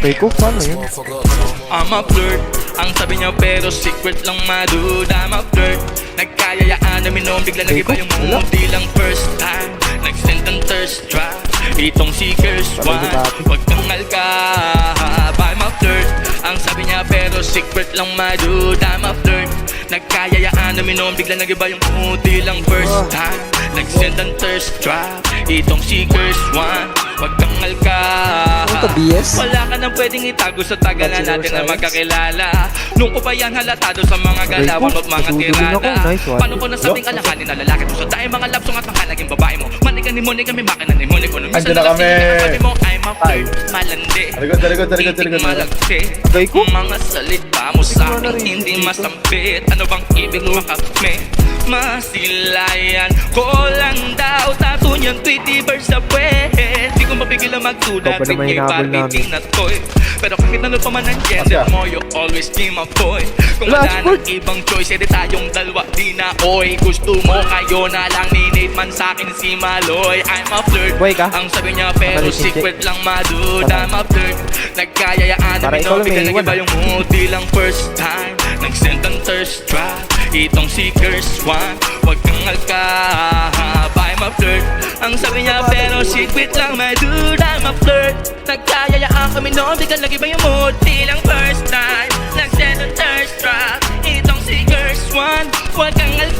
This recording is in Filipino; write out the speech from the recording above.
Kay Cook, paano yun? I'm a flirt, ang sabi niya pero secret lang dude. I'm a flirt, nagkayayaan namin noon bigla nag-iba yung mood. Di lang first time, nag-send ng thirst trap. Itong seekers one, wag kang alkahab. I'm a flirt, ang sabi niya pero secret lang dude. I'm a flirt, nagkayayaan namin noon bigla nag-iba yung mood. Di lang first time, nag-send ng thirst trap. Itong seekers one, wag kang alkahab. Wala ka nang pwedeng itago sa tagalan natin na magkakilala. Nung ko pa yan halatado sa mga galawan at mga tirada. Paano ko nasabing alakanin na lalaki mo sa dahil mga lapsong at mahalaging babae mo. Manigan ni Moni kami makina ni Moni ko nung minsan na sabi mo I'm a flirt, malandi. Hindi malagsi, mga salita mo sa akin hindi masampit. Ano bang ibig makamit? Masilayan ko lang daw tato niyan 20 bars sa puwet. Di ko mapigil ang magduda at may Barbie na toy. Pero kahit ano pa man ang gender mo, you always be my boy. Kung wala ng ibang choice, edi tayong dalawa di na oy. Gusto mo kayo na lang ni Nate man sa'kin si Maloy. I'm a flirt, ang sabi niya pero secret lang dude. I'm a flirt, nagkayayaan namin no bigla nag-iba yung mood. Di lang first time, nag-send ang thirst trap. Itong seekers one, wag kang alkahab. I'm a flirt, ang sabi niya pero secret lang dude. I'm a flirt, nagkayayaan kami no bigla nag-iba yung mood. Di lang first time, nag-send ang thirst trap. Itong seekers one, wag kang alkahab.